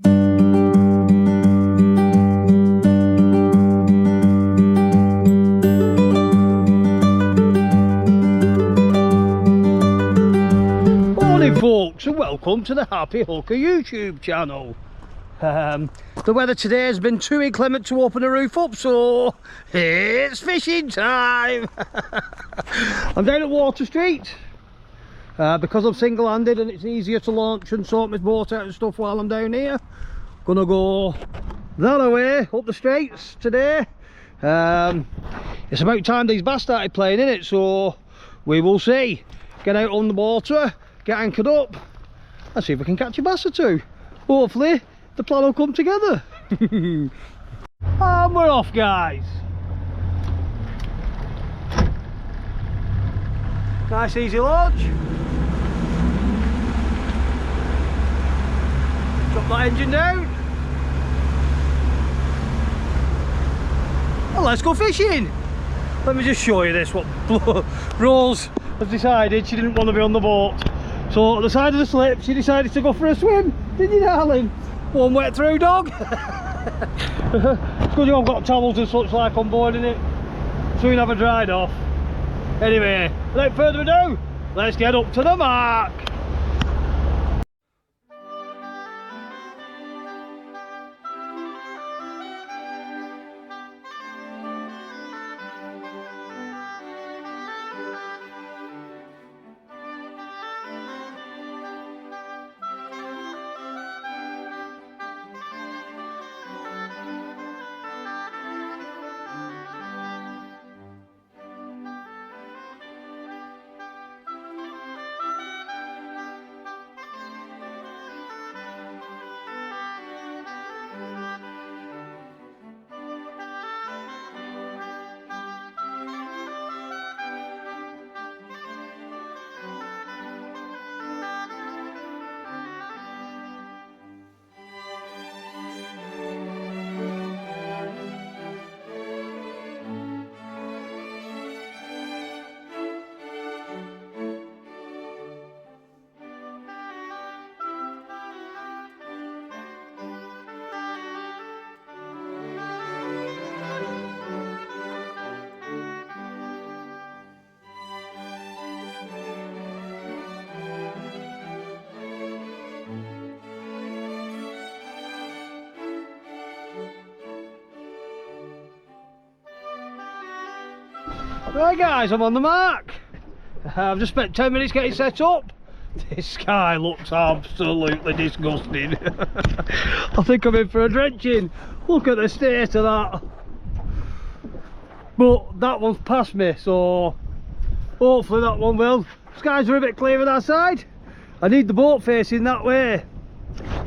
Morning folks, and welcome to the Happy Hooker YouTube channel. The weather today has been too inclement to open the roof up, so it's fishing time. I'm down at Water Street because I'm single-handed and it's easier to launch and sort my boat out and stuff while I'm down here. Gonna go that away up the straits today. It's about time these bass started playing in it, so we will see. Get out on the water, get anchored up and see if we can catch a bass or two. Hopefully the plan will come together. And we're off, guys. Nice easy launch. Drop that engine down and let's go fishing. Let me just show you this. What Rose has decided she didn't want to be on the boat, so at the side of the slip she decided to go for a swim. Did you, darling? One wet through dog. It's good I've got towels and such like on board in it, soon have a dried off. Anyway, without further ado, let's get up to the mark. Right guys, I'm on the mark. I've just spent 10 minutes getting set up. This sky looks absolutely disgusting. I think I'm in for a drenching. Look at the state of that. But that one's past me, so hopefully that one will. Skies are a bit clear on that side. I need the boat facing that way.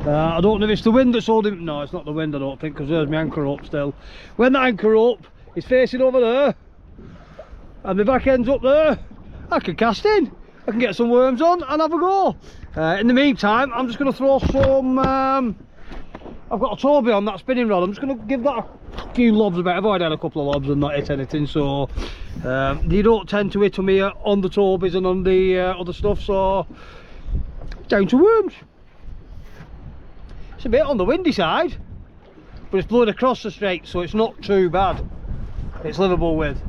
I don't know if it's the wind that's holding. No, it's not the wind, I don't think, because there's my anchor up still. When that anchor up is facing over there and my back end's up there, I can cast in, I can get some worms on and have a go. In the meantime, I'm just going to throw some, I've got a Toby on that spinning rod. I'm just going to give that a few lobs about. I've already had a couple of lobs and not hit anything, so you don't tend to hit them here on the Tobies and on the other stuff, so down to worms. It's a bit on the windy side, but it's blowing across the strait, so it's not too bad. It's livable with.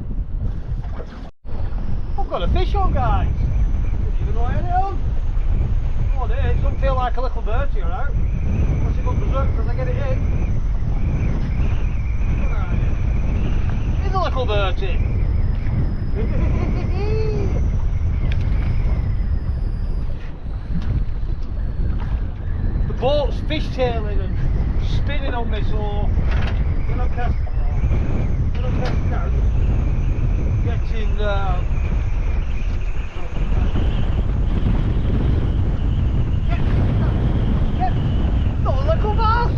I've got a fish on, guys. Didn't even know I had it on. Oh dear, it doesn't feel like a little dirty around. Unless it got berserk because I get it in. It is a little dirty. The boat's fishtailing and spinning on me, so when I'm casting out, getting not a little bass.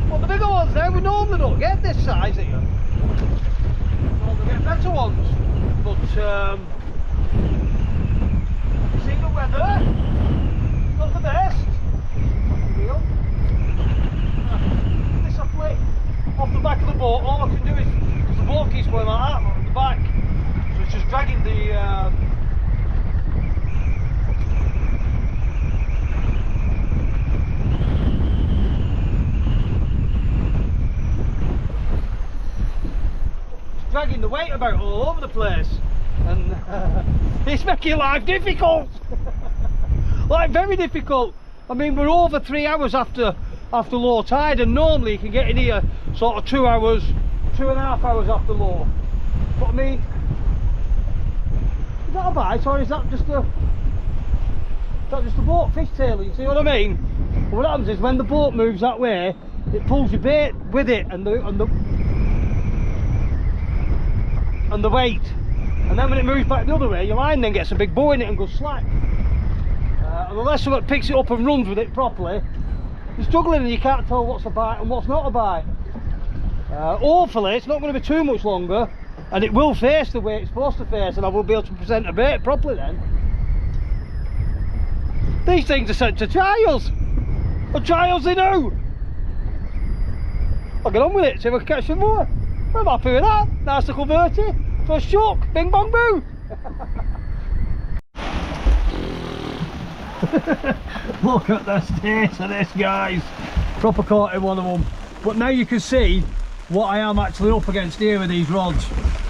Well, the bigger ones there, we normally don't get this size here. Well, we get better ones, but see the weather, not the best. This I flick off the back of the boat. All I can do is, because the boat keeps going like that on the back, so it's just dragging the dragging the weight about all over the place, and it's making life difficult. Like, very difficult. I mean, we're over 3 hours after low tide, and normally you can get in here sort of 2 hours, 2.5 hours after low. But I mean, is that a bite, or is that just a boat fishtailing? You see what I mean? And what happens is when the boat moves that way, it pulls your bait with it and the weight, and then when it moves back the other way, your line then gets a big bow in it and goes slack. And unless someone picks it up and runs with it properly, you're struggling and you can't tell what's a bite and what's not a bite. Hopefully it's not going to be too much longer, and it will face the way it's supposed to face, and I will be able to present a bait properly then. These things are sent to trials. What trials they do? I'll get on with it, see if I can catch some more. I'm happy with that. Nice little verti. First chuck, bing bong boo. Look at the state of this, guys. Proper caught in one of them. But now you can see what I am actually up against here with these rods.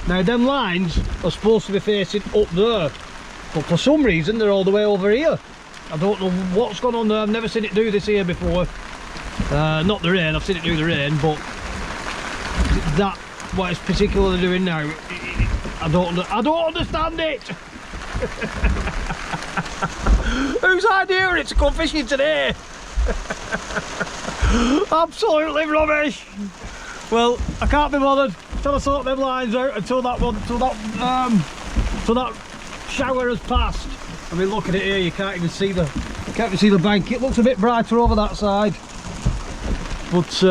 Now them lines are supposed to be facing up there, but for some reason they're all the way over here. I don't know what's gone on there. I've never seen it do this here before. Not the rain, I've seen it do the rain, but that what it's particularly doing now, I don't understand it. Whose idea is it to come fishing today? Absolutely rubbish. Well, I can't be bothered trying to sort them lines out until that shower has passed. I mean, look at it here. You can't even see the bank. It looks a bit brighter over that side, but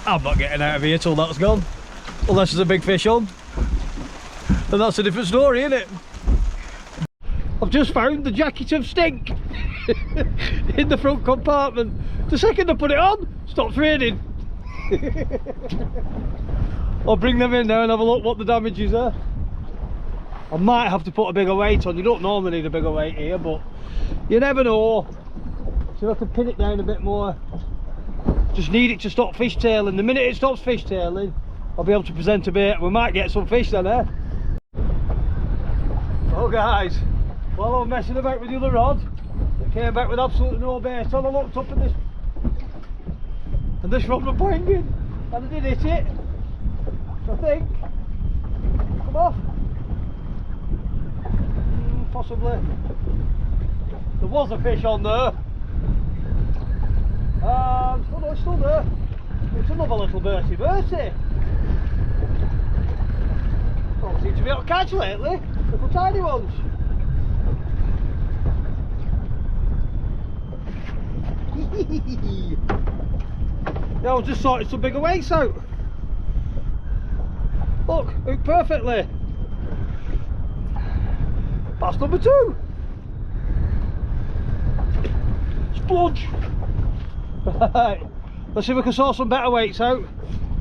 I'm not getting out of here till that's gone, unless there's a big fish on, and that's a different story, isn't it? I've just found the jacket of stink in the front compartment. The second I put it on, stopped raining. I'll bring them in now and have a look what the damage is there. I might have to put a bigger weight on. You don't normally need a bigger weight here, but you never know. See if I can pin it down a bit more. Just need it to stop fishtailing. The minute it stops fishtailing, I'll be able to present a bait. We might get some fish then, eh? Oh guys, while I was messing about with the other rod, it came back with absolutely no bait on. I looked up and this rod was pointing, and I did hit it, I think. Come off. Possibly. There was a fish on there. Oh no, it's still there. It's another little bertie. Don't seem to be able to catch lately. Little tiny ones. Yeah, I was just sorting some bigger weights out. Look, hooked perfectly. That's number 2. Splodge. Right, let's see if we can sort some better weights out.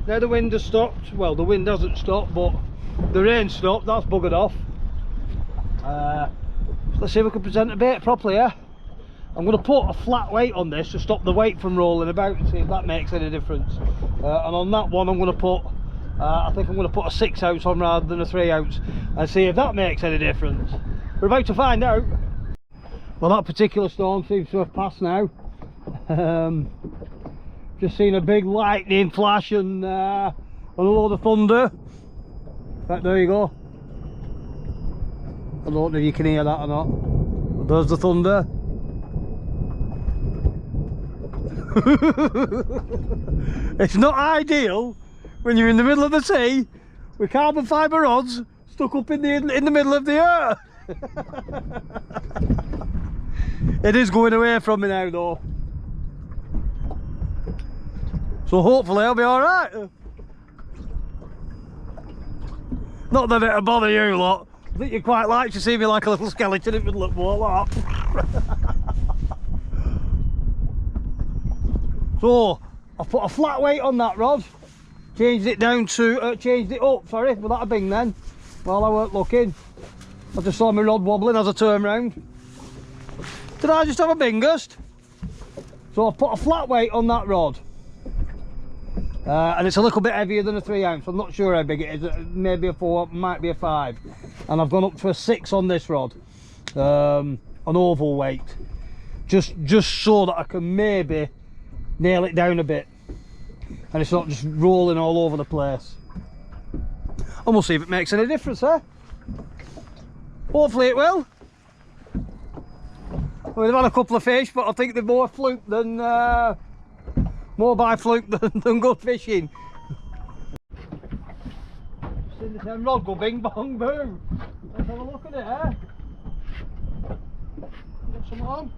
Now the wind has stopped. Well, the wind hasn't stopped, but the rain stopped. That's buggered off. Let's see if we can present a bait properly, yeah? I'm going to put a flat weight on this to stop the weight from rolling about and see if that makes any difference. And on that one I'm going to put, I think I'm going to put a 6 ounce on rather than a 3 ounce and see if that makes any difference. We're about to find out. Well, that particular storm seems to have passed now. Just seen a big lightning flash and a load of thunder. Right, there you go. I don't know if you can hear that or not. But there's the thunder. It's not ideal when you're in the middle of the sea with carbon fibre rods stuck up in the middle of the earth. It is going away from me now though, so hopefully I'll be alright. Not that it'll bother you lot. I think you'd quite like to see me like a little skeleton in the middle of all that. So I've put a flat weight on that rod, changed it down to changed it up, sorry, without a bing then while I weren't looking. I just saw my rod wobbling as I turned round. Did I just have a bingust? So I've put a flat weight on that rod. and it's a little bit heavier than a 3 ounce. I'm not sure how big it is, maybe a 4, might be a 5, and I've gone up to a 6 on this rod, an oval weight, just so that I can maybe nail it down a bit and it's not just rolling all over the place. And we'll see if it makes any difference, eh? Hopefully it will. We've had a couple of fish, but I think they're more fluke than more by fluke than good fishing. Seen the same rod go bing bong boom. Let's have a look at it, eh? Got some on.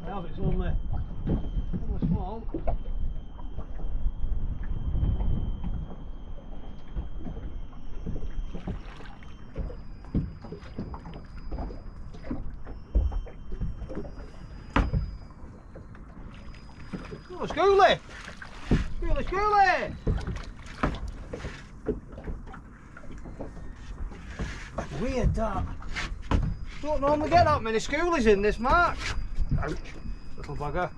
Well, it's only small. Oh, schoolie! Schoolie, schoolie! Weird that. Don't normally get that many schoolies in this mark. Ouch, little bugger.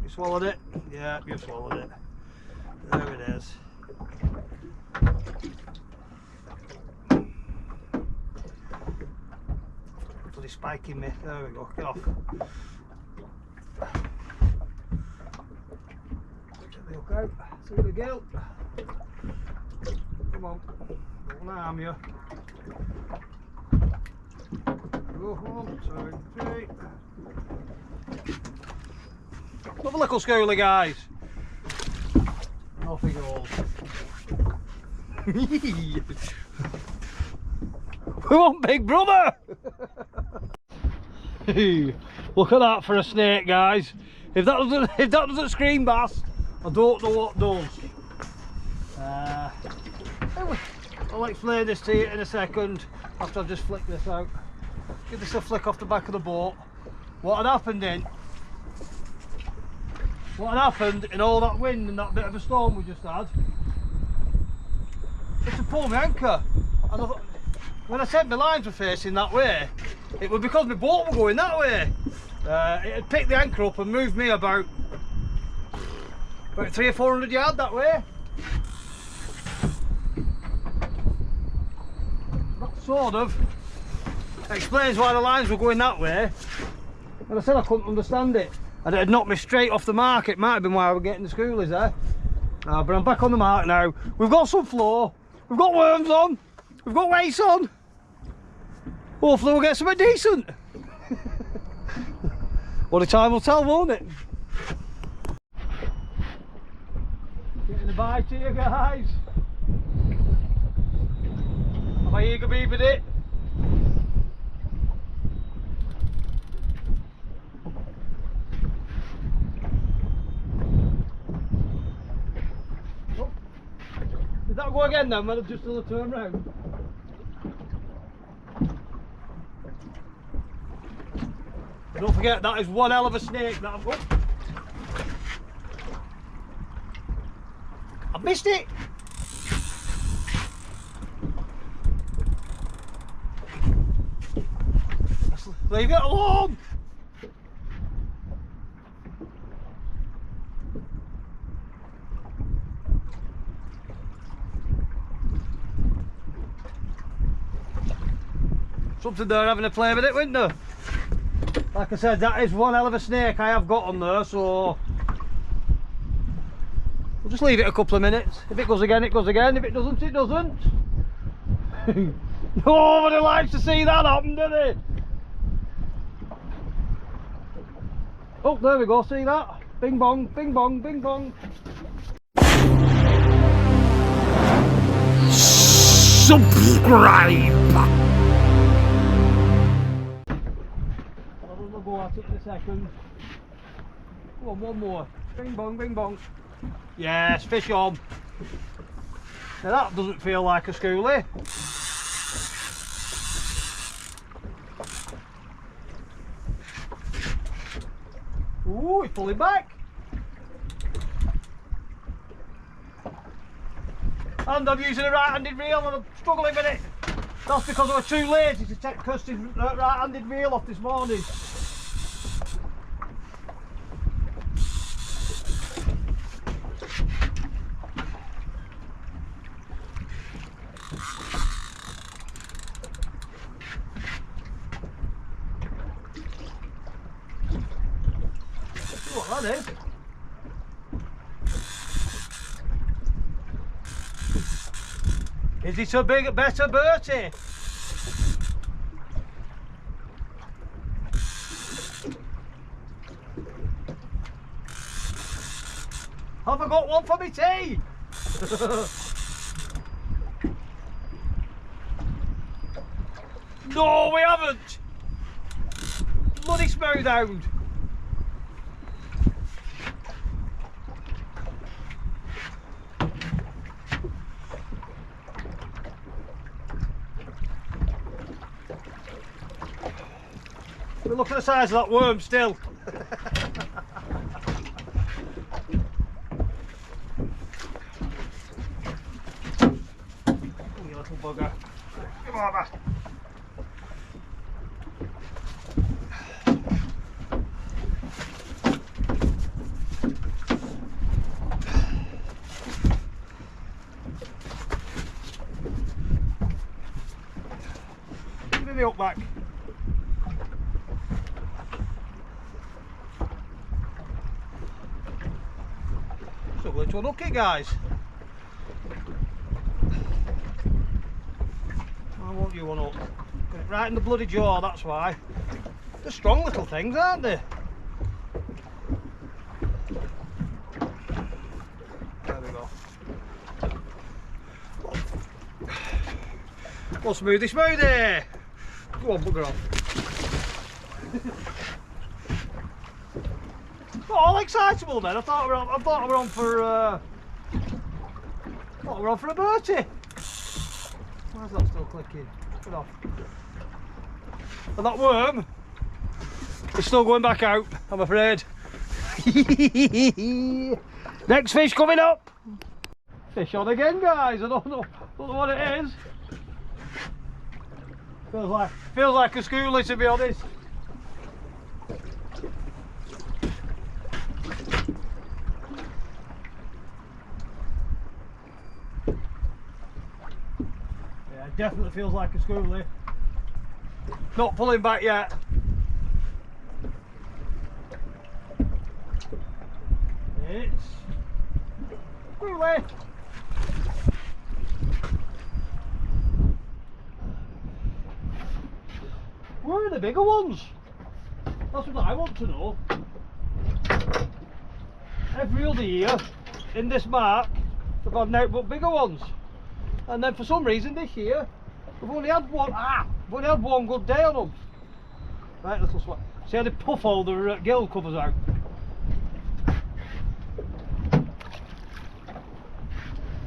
You swallowed it? Yeah, you swallowed it. There it is. Bloody spiking me. There we go, get off. Check the hook out. Through the gill. Come on, don't harm you. Go, 1, 2, 3. Another little schoolie, guys. And off he goes. We want Big Brother! Look at that for a snake, guys. If that doesn't scream bass, I don't know what does. I'll explain this to you in a second after I've just flicked this out. Give this a flick off the back of the boat. What had happened in all that wind and that bit of a storm we just had, it's to pull my anchor. And I thought, when I said my lines were facing that way, it was because my boat was going that way. It had picked the anchor up and moved me about 300 or 400 yards that way. That sort of explains why the lines were going that way. And I said I couldn't understand it. And it had knocked me straight off the mark. It might have been why I was getting the schoolies there. But I'm back on the mark now. We've got some floor. We've got worms on. We've got weights on. Hopefully we'll get something decent. Only time will tell, won't it? Getting a bite here, guys. Have I eager beavered it? Oh. Did that go again then when I've just done a turn round? Don't forget, that is one hell of a snake that I've got. I've missed it! Leave it alone! Something there having a play with it, wasn't there? Like I said, that is one hell of a snake I have got on there, so we'll just leave it a couple of minutes. If it goes again, it goes again. If it doesn't, it doesn't. Nobody likes to see that happen, do they? Oh, there we go, see that? Bing bong, bing bong, bing bong. Subscribe! I'll go at it in a second. Come on, one more. Bing bong, bing bong. Yes, fish on. Now that doesn't feel like a schoolie. Ooh, he's pulling back. And I'm using a right-handed reel and I'm struggling with it. That's because I was too lazy to take Kirsty's right-handed reel off this morning. See what that is. Is it a better Bertie? Have I got one for me tea? No, we haven't. Bloody smooth hound. Look at the size of that worm still. Oh, you little bugger. Come over. Give me the up back. Struggling to unhook it, guys. Why won't you unhook? Got it right in the bloody jaw, that's why. They're strong little things, aren't they? There we go. Well, smoothie, smoothie! Go on, bugger off. All excitable then. I thought we were on for a Bertie. Why is that still clicking? Get off. And that worm is still going back out, I'm afraid. Next fish coming up. Fish on again, guys. I don't know what it is. Feels like a schoolie, to be honest. Definitely feels like a schoolie. Not pulling back yet. It's schoolie. Where are the bigger ones? That's what I want to know. Every other year in this mark we've had nothing but bigger ones. And then for some reason this year we've only had one good day on them. Right, little swat. See how they puff all the gill covers out. I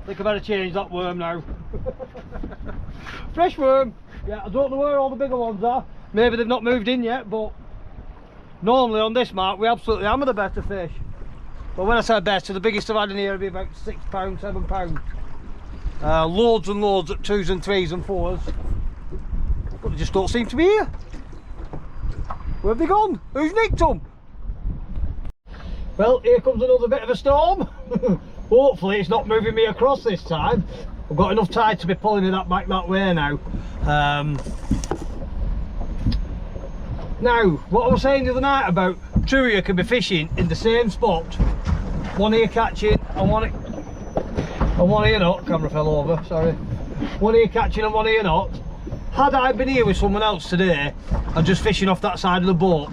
think I better change that worm now. Fresh worm. Yeah, I don't know where all the bigger ones are. Maybe they've not moved in yet, but normally on this mark we absolutely hammer the better fish. But when I say better, the biggest I've had in here would be about £6, £7. Loads and loads at 2s and 3s and 4s, but they just don't seem to be here. Where have they gone? Who's nicked them? Well, here comes another bit of a storm. Hopefully it's not moving me across this time. I've got enough tide to be pulling me back that way now. Now, what I was saying the other night about two of you can be fishing in the same spot, one here catching and one here not. Camera fell over, sorry. One here catching and one here not. Had I been here with someone else today and just fishing off that side of the boat,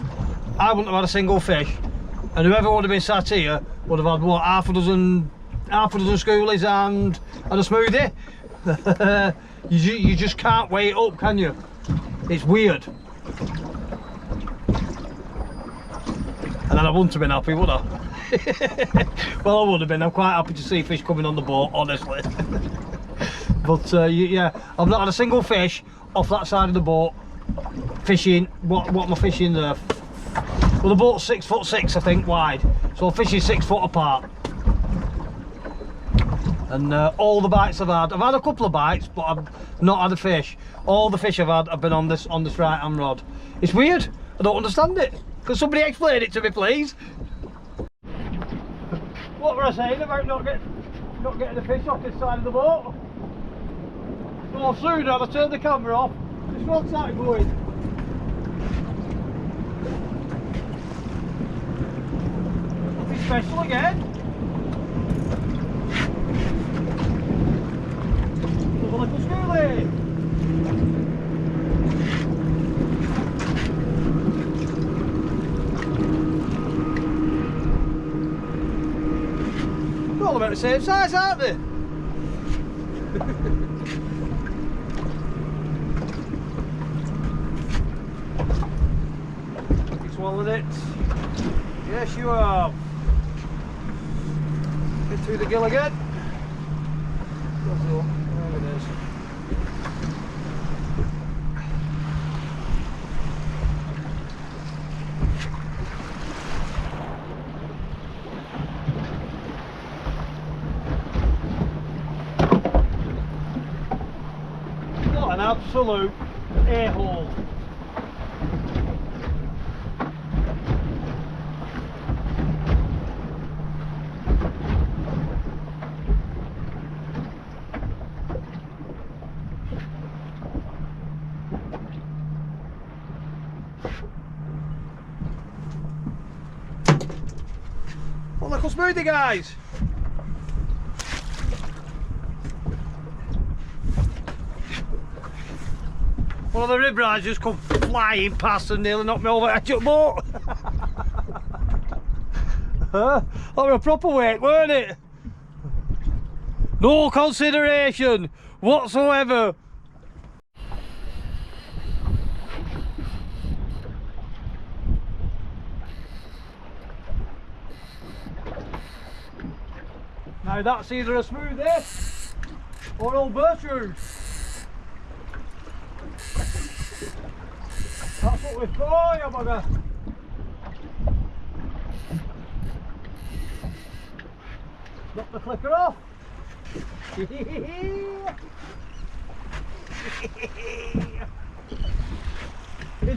I wouldn't have had a single fish, and whoever would have been sat here would have had what, half a dozen schoolies and a smoothie. You just can't weigh it up, can you? It's weird. And then I wouldn't have been happy, would I? Well, I would have been. I'm quite happy to see fish coming on the boat, honestly. But yeah, I've not had a single fish off that side of the boat fishing. What am I fishing there? Well, the boat's 6'6", I think, wide, so I'm fishing 6 foot apart. And all the bites I've had a couple of bites, but I've not had a fish. All the fish I've had have been on this right hand rod. It's weird. I don't understand it. Could somebody explain it to me, please? What were I saying about not getting the fish off this side of the boat? No sooner I turned the camera off, this rod started going. Nothing special again. There's a little schoolie. They're all about the same size, aren't they? Swallowed it. Yes, you have. Get through the gill again. There it is. What an absolute a-hole. Well, look, smoothie, guys. One of the rib rides just come flying past and nearly knocked me over the edge of the boat. That was a proper weight, weren't it? No consideration whatsoever. Now that's either a smoothie or old birch root. That's what we've got, you bugger. Knock the flicker off. Is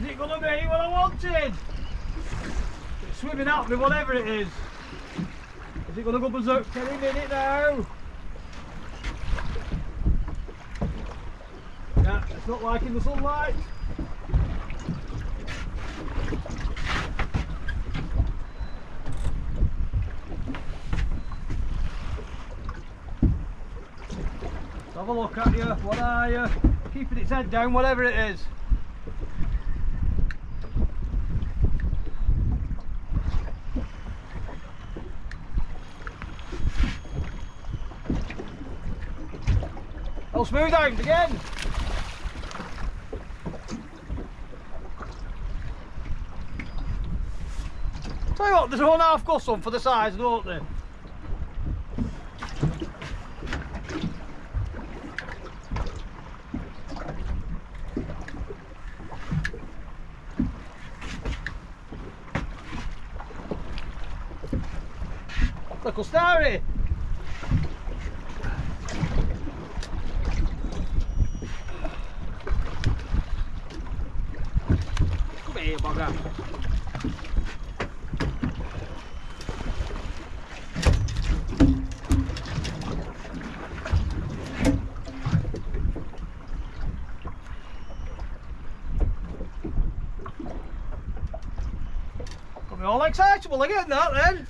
it going to be what I wanted? It's swimming at me, whatever it is. Is it going to go berserk any minute now? Yeah, it's not liking the sunlight. Have a look at you. What are you? Keeping its head down, whatever it is. I'll smooth out again. Tell you what, there's 1.5 guss on for the size, don't they? Little starry. Come here, bugger. Got me all excitable again, that then.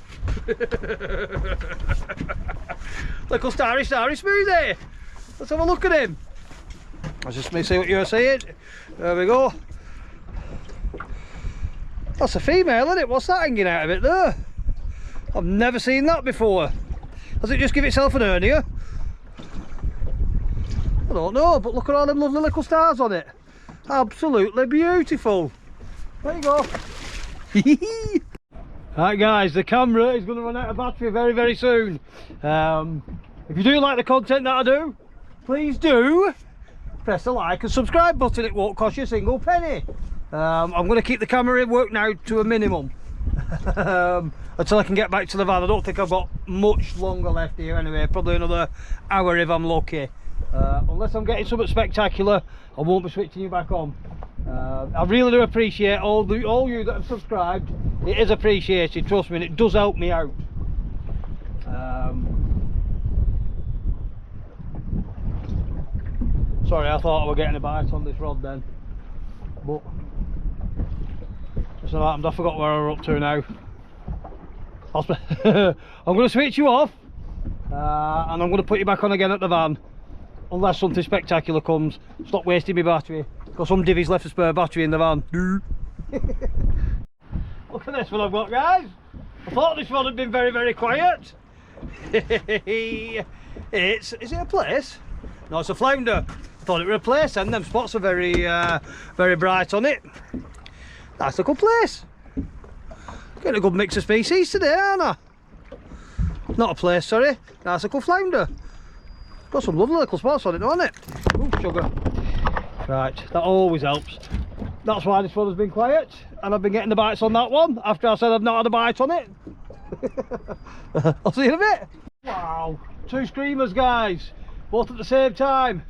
Little starry smoothie. Let's have a look at him. I just may see what you're saying. There we go. That's a female, isn't it? What's that hanging out of it there? I've never seen that before. Does it just give itself an hernia? I don't know, but look at all them lovely little stars on it. Absolutely beautiful. There you go. Right guys, the camera is going to run out of battery very, very soon. If you do like the content that I do, please do press the like and subscribe button. It won't cost you a single penny. I'm going to keep the camera in work now to a minimum. until I can get back to the van. I don't think I've got much longer left here anyway, probably another hour if I'm lucky. Unless I'm getting something spectacular, I won't be switching you back on. I really do appreciate all you that have subscribed. It is appreciated, trust me, and it does help me out. Sorry, I thought I were getting a bite on this rod then, but it's not happened. I forgot where we're up to now. I'm going to switch you off, and I'm going to put you back on again at the van, unless something spectacular comes. Stop wasting my battery. Got some divvies left a spare battery in the van. Look at this one I've got, guys. I thought this one had been very, very quiet. Is it a place? No, it's a flounder. I thought it were a place, and them spots are very, very bright on it. Nice little place. Getting a good mix of species today, aren't I? Not a place, sorry. Nice little flounder. Got some lovely little spots on it, don't it? Ooh, sugar. Right, that always helps. That's why this one has been quiet, and I've been getting the bites on that one after I said I've not had a bite on it. I'll see you in a bit. Wow, 2 screamers, guys, both at the same time.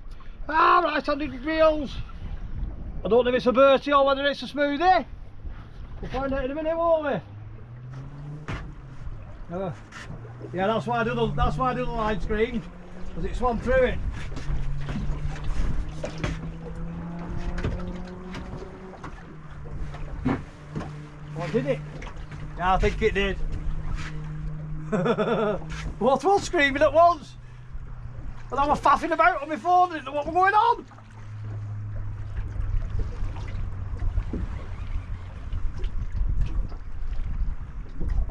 Ah, right-handed reels. I don't know if it's a Bertie or whether it's a smoothie. We'll find out in a minute, won't we? Yeah, that's why I do the line screamed, because it swam through it. What did it? Yeah, I think it did. Both was screaming at once, and I was faffing about on my phone. I didn't know what was going on.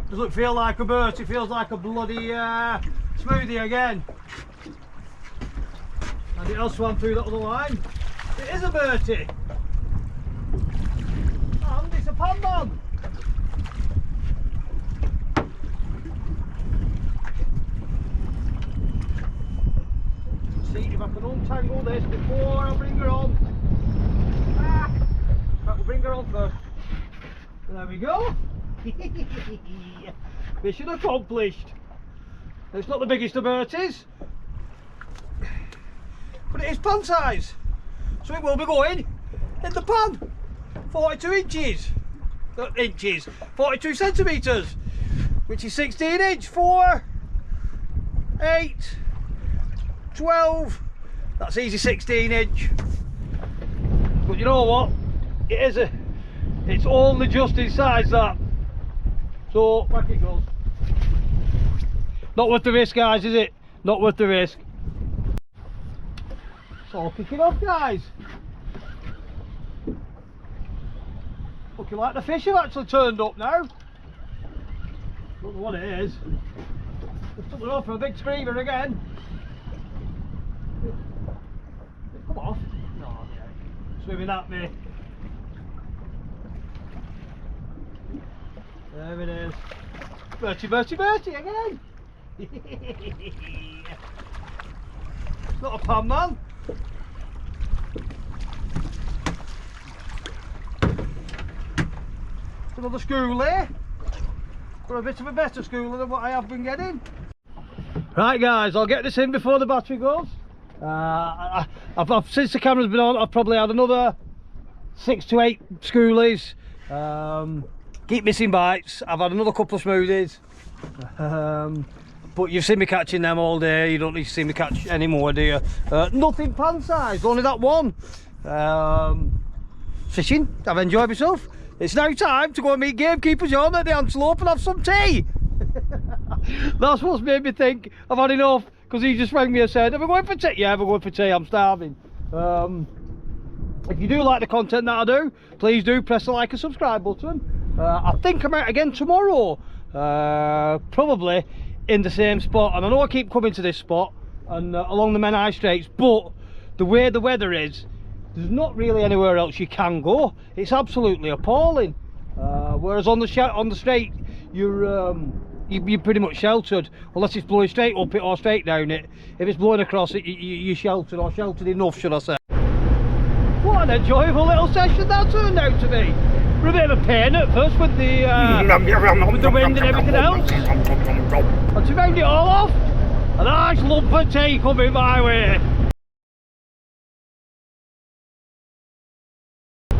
Doesn't feel like a bird, it feels like a bloody smoothie again. And it else swam through that other line. It is a Bertie. And it's a panman. See if I can untangle this before I bring her on. Right, we'll bring her on first. There we go. Mission accomplished. It's not the biggest of Berties, but it is pan size, so it will be going in the pan. 42 inches, 42 centimetres, which is 16 inch, 4, 8, 12, that's easy 16 inch. But you know what, it's only just in size that. So back it goes. Not worth the risk, guys, is it? Not worth the risk. It's all kicking off, guys. Looking like the fish have actually turned up now. Don't know what it is. They've took it off for a big screamer again. Come off. No, yeah. Swimming at me. There it is. Bertie, Bertie, Bertie again. It's not a pan man. Another schoolie. For a bit of a better schooler than what I have been getting. Right, guys, I'll get this in before the battery goes. Since the camera's been on, I've probably had another 6 to 8 schoolies. Keep missing bites. I've had another couple of smoothies, but you've seen me catching them all day. You don't need to see me catch any more, do you? Nothing pan sized, only that one. Fishing, I've enjoyed myself. It's now time to go and meet gamekeeper John at the Antelope and have some tea. That's what's made me think I've had enough, because he just rang me and said, "Are we going for tea?" "Yeah, we're going for tea, I'm starving." If you do like the content that I do, please do press the like and subscribe button. I think I'm out again tomorrow, probably in the same spot, and I know I keep coming to this spot and along the Menai Straits, but the way the weather is, there's not really anywhere else you can go. It's absolutely appalling. Whereas on the straight, you're pretty much sheltered, unless it's blowing straight up it or straight down it. If it's blowing across it, you're sheltered, or sheltered enough, should I say. What an enjoyable little session that turned out to be. We're a bit of a pain at first with the wind and everything else. And to round it all off, a nice lump of tea coming my way.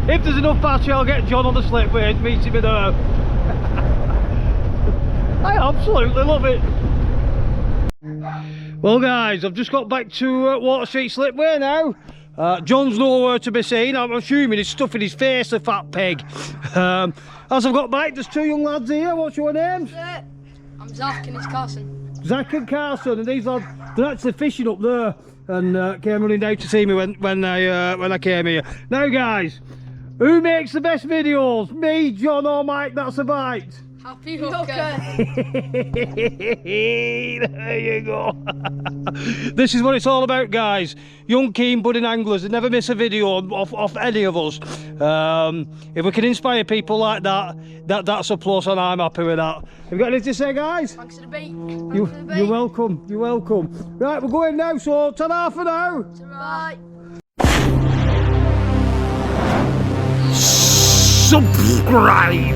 If there's enough battery, I'll get John on the slipway and meet him in there. I absolutely love it. Well guys, I've just got back to Water Street Slipway now. John's nowhere to be seen. I'm assuming he's stuffing his face, the fat pig. As I've got back, there's two young lads here. What's your names? I'm Zach and it's Carson. Zach and Carson, and these lads, they're actually fishing up there and came running down to see me when I came here. Now guys, who makes the best videos? Me, John or Mike? That's a bite. Happy hooker. There you go. This is what it's all about, guys. Young, keen, budding anglers. They never miss a video off any of us. If we can inspire people like that, that's a plus, and I'm happy with that. Have you got anything to say, guys? Thanks for the bait. You're welcome. You're welcome. Right, we're going now, so ta-da for now. Bye. Subscribe.